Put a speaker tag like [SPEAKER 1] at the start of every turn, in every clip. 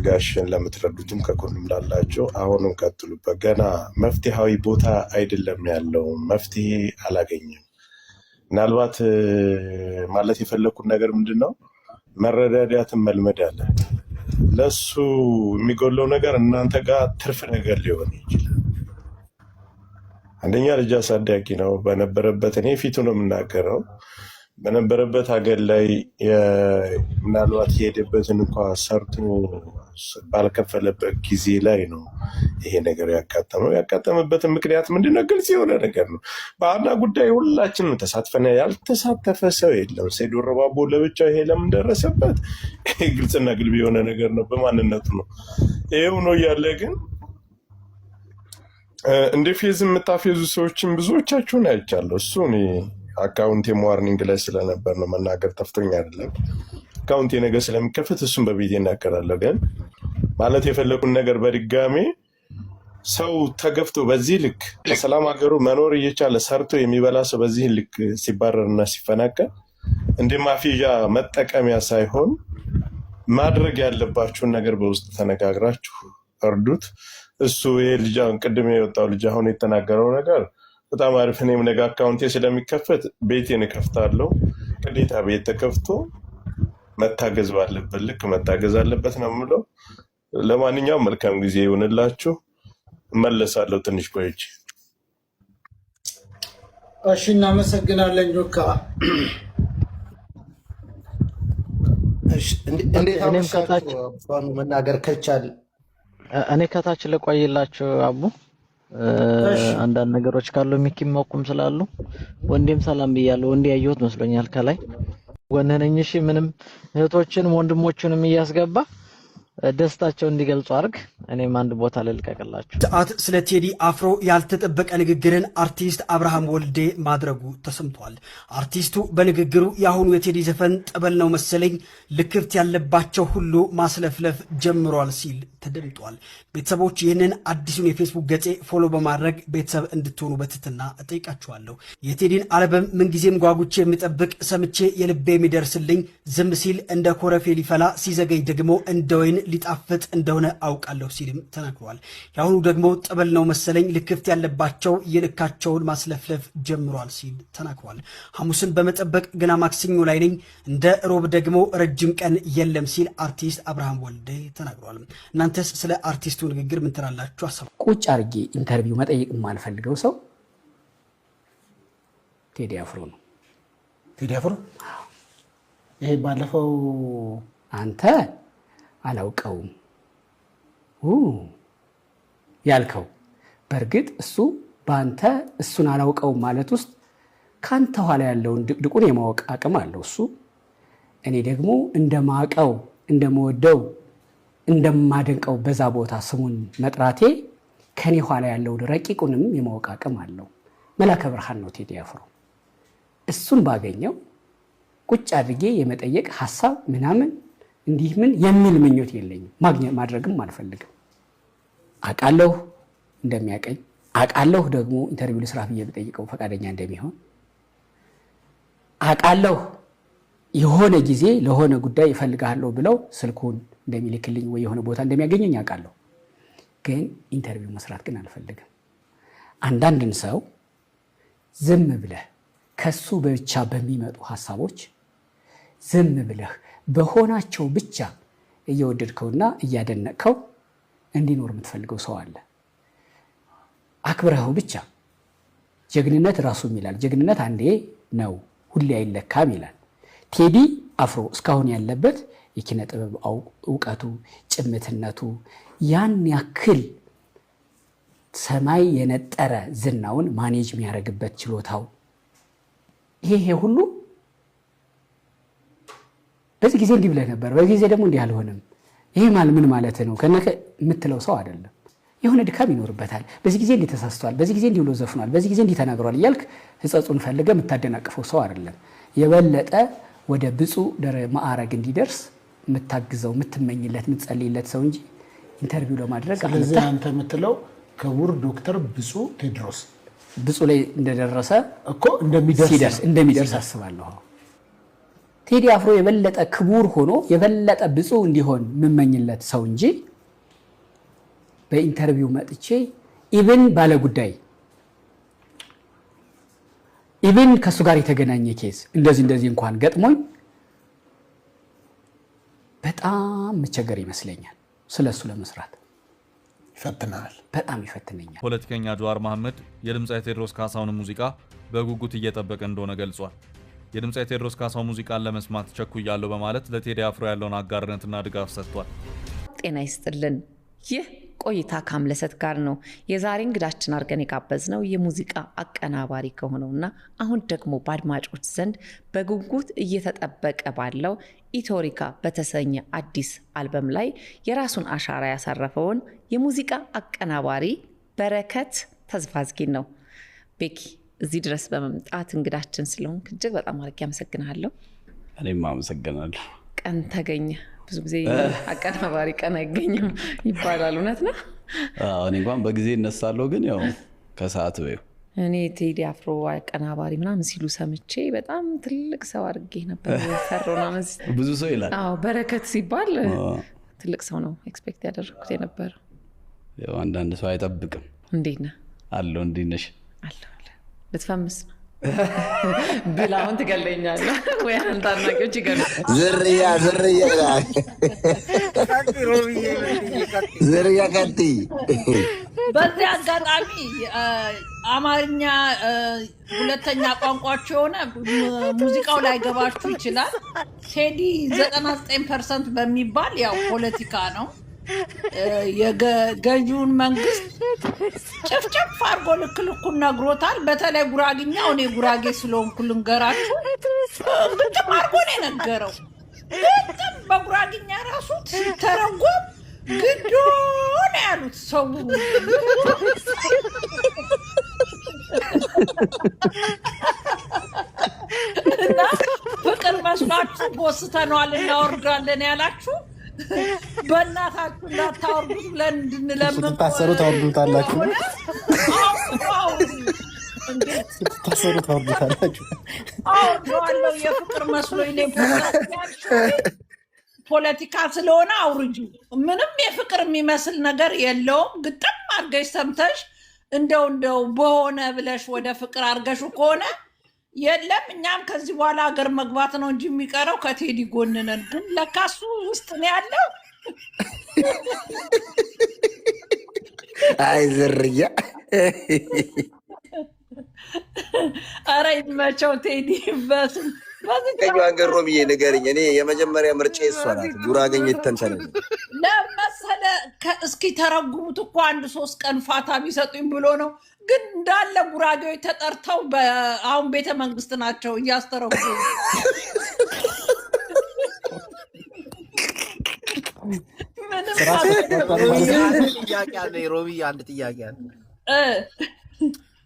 [SPEAKER 1] ጋሽን ለምትረዱትም ከጎንም ላላችሁ አሁንም ቀጥሉበት። ገና መፍትሄያዊ ቦታ አይደለም ያለው፣ መፍትሄ አላገኘም። ምናልባት ማለት የፈለኩት ነገር ምንድነው መረዳዳትን መልመድ አለ። ለሱ የሚጎለው ነገር እናንተ ጋር ትርፍ ነገር ሊሆን ይችላል። አንደኛ ልጅ አሳዳጊ ነው በነበረበት እኔ ፊቱ ነው የምናገረው በነበረበት ሀገር ላይ ምናልባት የሄደበትን እንኳ ሰርቶ ባልከፈለበት ጊዜ ላይ ነው ይሄ ነገር ያጋጠመው። ያጋጠመበትን ምክንያት ምንድነው? ግልጽ የሆነ ነገር ነው። በአና ጉዳይ ሁላችንም ተሳትፈን ያልተሳተፈ ሰው የለም። ሰይድ ወረባቦ ለብቻው ይሄ ለምን ደረሰበት? ግልጽና ግልብ የሆነ ነገር ነው። በማንነቱ ነው ይሄው ነው ያለ። ግን እንደ ፌዝ የምታፌዙ ሰዎችን ብዙዎቻችሁን አይቻለሁ። እሱ እኔ አካውንቴ ዋርኒንግ ላይ ስለነበር ነው መናገር ጠፍቶኝ አይደለም። አካውንቴ ነገር ስለሚከፈት እሱን በቤቴ እናገራለሁ። ግን ማለት የፈለኩን ነገር በድጋሜ ሰው ተገፍቶ በዚህ ልክ በሰላም ሀገሩ መኖር እየቻለ ሰርቶ የሚበላ ሰው በዚህ ልክ ሲባረርና ሲፈናቀል እንደ ማፊዣ መጠቀሚያ ሳይሆን ማድረግ ያለባችሁን ነገር በውስጥ ተነጋግራችሁ እርዱት። እሱ ይሄ ልጅ ቅድም የወጣው ልጅ አሁን የተናገረው ነገር በጣም አሪፍ። እኔም ነገ አካውንቴ ስለሚከፈት ቤቴን እከፍታለሁ። ግዴታ ቤት ተከፍቶ መታገዝ ባለበት ልክ መታገዝ አለበት ነው የምለው። ለማንኛውም መልካም ጊዜ ይሁንላችሁ። እመለሳለሁ ትንሽ ቆይቼ።
[SPEAKER 2] እሺ እናመሰግናለን ጆካ። እሺ እንዴት አመሻችሁ? መናገር ከቻል
[SPEAKER 3] እኔ ከታች ልቆይላችሁ አቡ አንዳንድ ነገሮች ካሉ የሚኪመቁም ስላሉ ወንዴም ሰላም ብያለሁ። ወንዴ ያየሁት መስሎኛል ከላይ ወነነኝ። እሺ ምንም እህቶችንም ወንድሞችንም እያስገባ ደስታቸው እንዲገልጹ አርግ። እኔም አንድ ቦታ ልልቀቅላችሁ።
[SPEAKER 4] ሰዓት ስለ ቴዲ አፍሮ ያልተጠበቀ ንግግርን አርቲስት አብርሃም ወልዴ ማድረጉ ተሰምቷል። አርቲስቱ በንግግሩ የአሁኑ የቴዲ ዘፈን ጠበል ነው መሰለኝ ልክፍት ያለባቸው ሁሉ ማስለፍለፍ ጀምሯል ሲል ተደምጧል። ቤተሰቦች ይህንን አዲሱን የፌስቡክ ገጼ ፎሎ በማድረግ ቤተሰብ እንድትሆኑ በትህትና እጠይቃችኋለሁ። የቴዲን አልበም ምንጊዜም ጓጉቼ የሚጠብቅ ሰምቼ የልቤ የሚደርስልኝ ዝም ሲል እንደ ኮረፌ ሊፈላ ሲዘገይ ደግሞ እንደ ወይን ሊጣፍጥ እንደሆነ አውቃለሁ ሲልም ተናግሯል። የአሁኑ ደግሞ ጠበል ነው መሰለኝ ልክፍት ያለባቸው የልካቸውን ማስለፍለፍ ጀምሯል ሲል ተናግሯል። ሐሙስን በመጠበቅ ገና ማክሰኞ ላይ ነኝ፣ እንደ ሮብ ደግሞ ረጅም ቀን የለም ሲል አርቲስት አብርሃም ወልዴ ተናግሯል። እናንተስ ስለ አርቲስቱ ንግግር ምን ትላላችሁ? አሰብ
[SPEAKER 5] ቁጭ አርጌ ኢንተርቪው መጠየቅ የማልፈልገው ሰው ቴዲ አፍሮ ነው።
[SPEAKER 2] ቴዲ አፍሮ ይሄ ባለፈው
[SPEAKER 5] አንተ አላውቀውም ያልከው በእርግጥ እሱ በአንተ እሱን አላውቀውም ማለት ውስጥ ካንተ ኋላ ያለውን ድቅድቁን የማወቅ አቅም አለው እሱ። እኔ ደግሞ እንደማቀው እንደምወደው እንደማደንቀው በዛ ቦታ ስሙን መጥራቴ ከኔ ኋላ ያለው ረቂቁንም የማወቅ አቅም አለው። መላከ ብርሃን ነው ቴዲ አፍሮ። እሱን ባገኘው ቁጭ አድርጌ የመጠየቅ ሐሳብ ምናምን እንዲህ ምን የሚል ምኞት የለኝም። ማግኘት ማድረግም አልፈልግም። አቃለሁ እንደሚያቀኝ አቃለሁ ደግሞ ኢንተርቪው ለስራ ብዬ በጠይቀው ፈቃደኛ እንደሚሆን አቃለሁ። የሆነ ጊዜ ለሆነ ጉዳይ ይፈልጋለሁ ብለው ስልኩን እንደሚልክልኝ ወይ የሆነ ቦታ እንደሚያገኘኝ አቃለሁ። ግን ኢንተርቪው መስራት ግን አልፈልግም። አንዳንድን ሰው ዝም ብለህ ከሱ ብቻ በሚመጡ ሐሳቦች ዝም ብለህ በሆናቸው ብቻ እየወደድከውና እያደነቅከው እንዲኖር የምትፈልገው ሰው አለ። አክብረኸው ብቻ ጀግንነት ራሱም ይላል። ጀግንነት አንዴ ነው ሁሌ አይለካም ይላል። ቴዲ አፍሮ እስካሁን ያለበት የኪነ ጥበብ ዕውቀቱ ጭምትነቱ ያን ያክል ሰማይ የነጠረ ዝናውን ማኔጅ የሚያደርግበት ችሎታው ይሄ ሁሉ በዚህ ጊዜ እንዲህ ብለህ ነበር፣ በዚህ ጊዜ ደግሞ እንዲህ አልሆነም። ይሄ ምን ማለት ነው ከነከ የምትለው ሰው አይደለም። የሆነ ድካም ይኖርበታል። በዚህ ጊዜ እንዲህ ተሳስቷል፣ በዚህ ጊዜ እንዲህ ብሎ ዘፍኗል፣ በዚህ ጊዜ እንዲህ ተናግሯል እያልክ ህጸጹን ፈልገህ የምታደናቅፈው ሰው አይደለም። የበለጠ ወደ ብፁዕ ማዕረግ እንዲደርስ የምታግዘው የምትመኝለት የምትጸልይለት ሰው እንጂ ኢንተርቪው ለማድረግ
[SPEAKER 2] ስለዚህ አንተ የምትለው ክቡር ዶክተር ብፁዕ ቴድሮስ
[SPEAKER 5] ብፁዕ ላይ እንደደረሰ
[SPEAKER 2] እኮ እንደሚደርስ
[SPEAKER 5] አስባለሁ። ቴዲ አፍሮ የበለጠ ክቡር ሆኖ የበለጠ ብፁዕ እንዲሆን የምመኝለት ሰው እንጂ በኢንተርቪው መጥቼ ኢቭን ባለጉዳይ ኢቭን ከሱ ጋር የተገናኘ ኬስ እንደዚህ እንኳን ገጥሞኝ በጣም መቸገር ይመስለኛል። ስለሱ ለመስራት
[SPEAKER 2] ይፈትናል፣
[SPEAKER 5] በጣም ይፈትነኛል።
[SPEAKER 6] ፖለቲከኛ ጀዋር መሐመድ የድምጻዊ ቴዎድሮስ ካሳሁን ሙዚቃ በጉጉት እየጠበቀ እንደሆነ ገልጿል። የድምጻዊ ቴዎድሮስ ካሳሁን ሙዚቃን ለመስማት ቸኩያለሁ በማለት ለቴዲ አፍሮ ያለውን አጋርነትና ድጋፍ ሰጥቷል።
[SPEAKER 7] ጤና ይስጥልን። ይህ ቆይታ ከአምለሰት ጋር ነው። የዛሬ እንግዳችን አድርገን የጋበዝነው የሙዚቃ አቀናባሪ ከሆነውና አሁን ደግሞ በአድማጮች ዘንድ በጉጉት እየተጠበቀ ባለው ኢቶሪካ በተሰኘ አዲስ አልበም ላይ የራሱን አሻራ ያሳረፈውን የሙዚቃ አቀናባሪ በረከት ተስፋዝጊን ነው። ቤኪ እዚህ ድረስ በመምጣት እንግዳችን ስለሆንክ እጅግ በጣም አድርጌ አመሰግናለሁ።
[SPEAKER 8] እኔም አመሰግናለሁ።
[SPEAKER 7] ቀን ተገኘ። ብዙ ጊዜ አቀናባሪ ቀን አይገኝም ይባላል፣ እውነት ነው?
[SPEAKER 8] እኔ እንኳን በጊዜ እነሳለሁ፣ ግን ያው ከሰዓት በይው።
[SPEAKER 7] እኔ ቴዲ አፍሮ አቀናባሪ ምናምን ሲሉ ሰምቼ በጣም ትልቅ ሰው አድርጌ ነበር ፈሮና
[SPEAKER 8] ብዙ ሰው ይላል።
[SPEAKER 7] አዎ በረከት ሲባል ትልቅ ሰው ነው ኤክስፔክት ያደረኩት የነበረው።
[SPEAKER 8] ያው አንዳንድ ሰው አይጠብቅም።
[SPEAKER 7] እንዴት ነህ?
[SPEAKER 8] አለው እንዴት ነሽ?
[SPEAKER 7] አለው ልትፈምስ ነው ብላውን ትገለኛለህ ወይ? አንተ አድናቂዎች ይገሉ
[SPEAKER 9] ዝርያ ከቲ።
[SPEAKER 10] በዚህ አጋጣሚ አማርኛ ሁለተኛ ቋንቋቸው የሆነ ሙዚቃው ላይ ገባችሁ ይችላል። ቴዲ 99% በሚባል ያው ፖለቲካ ነው የገዢውን መንግስት ጭፍጭፍ አድርጎ ልክ ልኩን ነግሮታል። በተለይ ጉራግኛ፣ እኔ ጉራጌ ስለሆንኩ ልንገራችሁ፣ ግጥም አድርጎ ነው የነገረው። ግጥም በጉራግኛ ራሱ ሲተረጎም ግዶ ነው ያሉት ሰው። እና ፍቅር መስሏችሁ ቦስተነዋል እናወርዳለን ያላችሁ በእናታችሁ እንዳታወርዱት ብለን እንድንለምን
[SPEAKER 2] ስትታሰሩ ታወርዱታላችሁ።
[SPEAKER 10] አወርደዋለሁ የፍቅር መስሎኝ ፖለቲካ ስለሆነ አውርጁ። ምንም የፍቅር የሚመስል ነገር የለውም። ግጥም አድርገሽ ሰምተሽ እንደው በሆነ ብለሽ ወደ ፍቅር አድርገሹ ከሆነ የለም። እኛም ከዚህ በኋላ ሀገር መግባት ነው እንጂ የሚቀረው ከቴዲ ጎን ነን። ግን ለካሱ ውስጥ ነው ያለው።
[SPEAKER 9] አይ ዝርያ
[SPEAKER 10] ኧረ ይመቸው ቴዲ። በስም
[SPEAKER 9] ሀገር ሮብዬ ንገርኝ። እኔ የመጀመሪያ ምርጫ እሷ ናት። ጉራገኝ ተንሰነ
[SPEAKER 10] ለመሰለ እስኪ ተረጉሙት እኮ 1-3 ቀን ፋታ ቢሰጡኝ ብሎ ነው። ግን እንዳለ ጉራጌዎች ተጠርተው አሁን ቤተ መንግስት ናቸው እያስተረጉሙ።
[SPEAKER 9] ሮብዬ አንድ ጥያቄ አለ።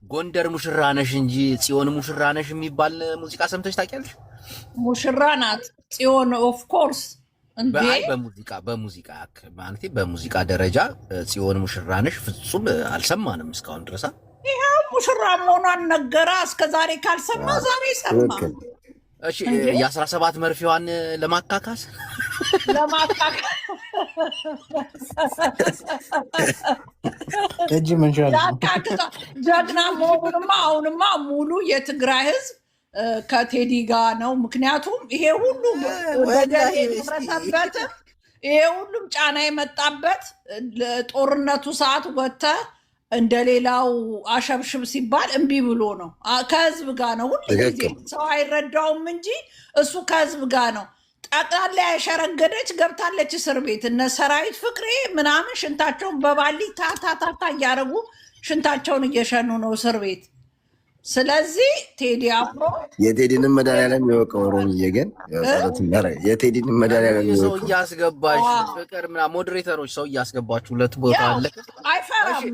[SPEAKER 9] ጎንደር ሙሽራ ነሽ እንጂ ጽዮን ሙሽራ ነሽ የሚባል ሙዚቃ ሰምተሽ ታውቂያለሽ?
[SPEAKER 10] ሙሽራ ናት ጽዮን ኦፍ ኮርስ። እንዴ
[SPEAKER 9] በሙዚቃ ማለት በሙዚቃ ደረጃ ጽዮን ሙሽራ ነሽ ፍጹም አልሰማንም እስካሁን ድረስ።
[SPEAKER 10] ይሄው ሙሽራ መሆኗን ነገራ። እስከዛሬ ካልሰማ ዛሬ ሰማ።
[SPEAKER 9] እሺ የ17 መርፌዋን ለማካካስ
[SPEAKER 2] እጅ መንሻል
[SPEAKER 10] ጀግና መሆኑንማ አሁንማ ሙሉ የትግራይ ህዝብ ከቴዲ ጋር ነው። ምክንያቱም ይሄ ሁሉ በደል የደረሰበትም ይሄ ሁሉም ጫና የመጣበት ጦርነቱ ሰዓት ወጥተ እንደሌላው አሸብሽብ ሲባል እምቢ ብሎ ነው። ከህዝብ ጋር ነው ሁሉ ጊዜ። ሰው አይረዳውም እንጂ እሱ ከህዝብ ጋር ነው። ጠቅላላ ያሸረገደች ገብታለች እስር ቤት። እነ ሰራዊት ፍቅሬ ምናምን ሽንታቸውን በባሊ ታታታታ እያደረጉ ሽንታቸውን እየሸኑ ነው እስር ቤት። ስለዚህ ቴዲ አፍሮ
[SPEAKER 9] የቴዲንም መድኃኒዓለም የወቀው ሮምዬ ግን የቴዲንም መድኃኒዓለም
[SPEAKER 11] ሰው እያስገባሽ ፍቅር ምናምን ሞዴሬተሮች ሰው እያስገባችሁ ሁለት ቦታ አለ።
[SPEAKER 10] አይፈራም።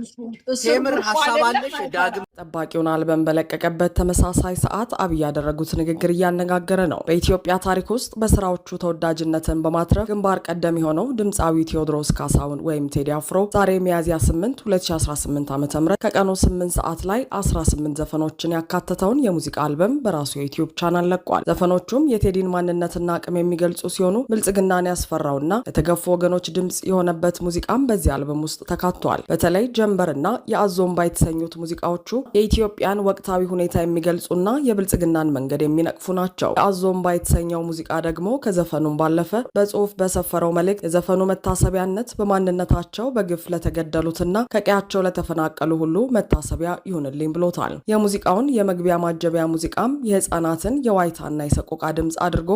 [SPEAKER 11] ቴምር ሀሳብ አለሽ ዳግም
[SPEAKER 12] ጠባቂውን አልበም በለቀቀበት ተመሳሳይ ሰዓት አብይ ያደረጉት ንግግር እያነጋገረ ነው። በኢትዮጵያ ታሪክ ውስጥ በስራዎቹ ተወዳጅነትን በማትረፍ ግንባር ቀደም የሆነው ድምፃዊ ቴዎድሮስ ካሳሁን ወይም ቴዲ አፍሮ ዛሬ ሚያዝያ 8 2018 ዓ.ም ከቀኑ 8 ሰዓት ላይ 18 ዘፈኖችን ያካተተውን የሙዚቃ አልበም በራሱ የዩቲዩብ ቻናል ለቋል። ዘፈኖቹም የቴዲን ማንነትና አቅም የሚገልጹ ሲሆኑ ብልጽግናን ያስፈራውና ለተገፉ ወገኖች ድምፅ የሆነበት ሙዚቃም በዚህ አልበም ውስጥ ተካቷል። በተለይ ጀንበርና የአዞምባ የተሰኙት ሙዚቃዎቹ የኢትዮጵያን ወቅታዊ ሁኔታ የሚገልጹና የብልጽግናን መንገድ የሚነቅፉ ናቸው። አዞምባ የተሰኘው ሙዚቃ ደግሞ ከዘፈኑም ባለፈ በጽሁፍ በሰፈረው መልእክት የዘፈኑ መታሰቢያነት በማንነታቸው በግፍ ለተገደሉትና ከቀያቸው ለተፈናቀሉ ሁሉ መታሰቢያ ይሁንልኝ ብሎታል። የሙዚቃውን የመግቢያ ማጀቢያ ሙዚቃም የህፃናትን የዋይታና የሰቆቃ ድምፅ አድርጎ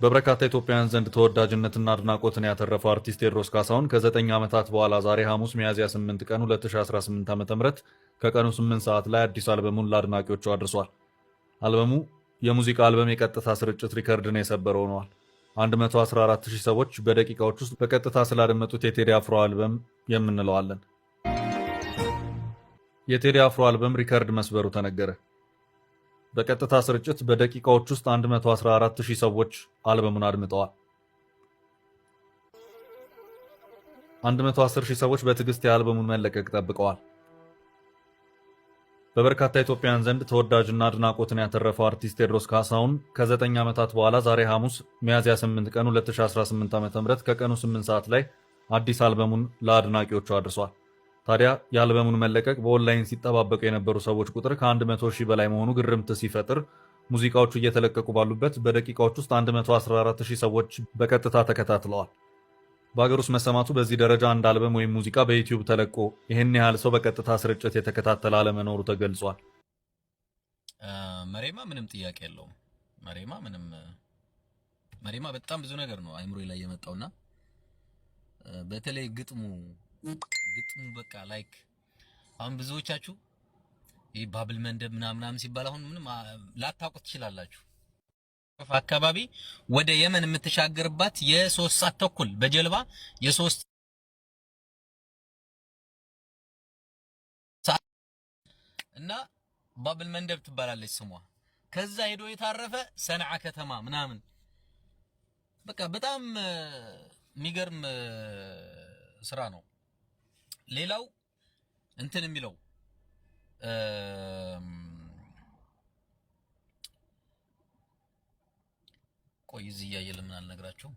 [SPEAKER 6] በበርካታ ኢትዮጵያውያን ዘንድ ተወዳጅነትና አድናቆትን ያተረፈው አርቲስት ቴዎድሮስ ካሳሁን ከ9 ዓመታት በኋላ ዛሬ ሐሙስ ሚያዝያ 8 ቀን 2018 ዓ.ም ከቀኑ 8 ሰዓት ላይ አዲስ አልበሙን ለአድናቂዎቹ አድርሷል። አልበሙ የሙዚቃ አልበም የቀጥታ ስርጭት ሪከርድን የሰበረ ሆኗል። 114,000 ሰዎች በደቂቃዎች ውስጥ በቀጥታ ስላደመጡት የቴዲ አፍሮ አልበም የምንለዋለን። የቴዲ አፍሮ አልበም ሪከርድ መስበሩ ተነገረ። በቀጥታ ስርጭት በደቂቃዎች ውስጥ 114,000 ሰዎች አልበሙን አድምጠዋል። 110,000 ሰዎች በትዕግስት የአልበሙን መለቀቅ ጠብቀዋል። በበርካታ ኢትዮጵያውያን ዘንድ ተወዳጅና አድናቆትን ያተረፈው አርቲስት ቴዎድሮስ ካሳሁን ከ9 ዓመታት በኋላ ዛሬ ሐሙስ ሚያዝያ 8 ቀን 2018 ዓ.ም ከቀኑ 8 ሰዓት ላይ አዲስ አልበሙን ለአድናቂዎቹ አድርሷል። ታዲያ የአልበሙን መለቀቅ በኦንላይን ሲጠባበቁ የነበሩ ሰዎች ቁጥር ከ100,000 በላይ መሆኑ ግርምት ሲፈጥር ሙዚቃዎቹ እየተለቀቁ ባሉበት በደቂቃዎች ውስጥ 114,000 ሰዎች በቀጥታ ተከታትለዋል። በሀገር ውስጥ መሰማቱ በዚህ ደረጃ አንድ አልበም ወይም ሙዚቃ በዩቲዩብ ተለቆ ይህን ያህል ሰው በቀጥታ ስርጭት የተከታተለ አለመኖሩ ተገልጿል።
[SPEAKER 9] መሬማ ምንም ጥያቄ የለውም። መሬማ በጣም ብዙ ነገር ነው አይምሮ ላይ የመጣውና በተለይ ግጥሙ በቃ ላይክ አሁን ብዙዎቻችሁ ይህ ባብል መንደብ ምናምን ሲባል አሁን ምንም ላታውቁት ትችላላችሁ። አካባቢ ወደ የመን የምትሻገርባት የ3 ሰዓት ተኩል በጀልባ የ3 ሰዓት እና ባብል መንደብ ትባላለች ስሟ። ከዛ ሄዶ የታረፈ ሰንዓ ከተማ ምናምን በቃ በጣም የሚገርም ስራ ነው። ሌላው እንትን የሚለው ቆይ እዚህ እያየለ ምን አልነግራችሁም።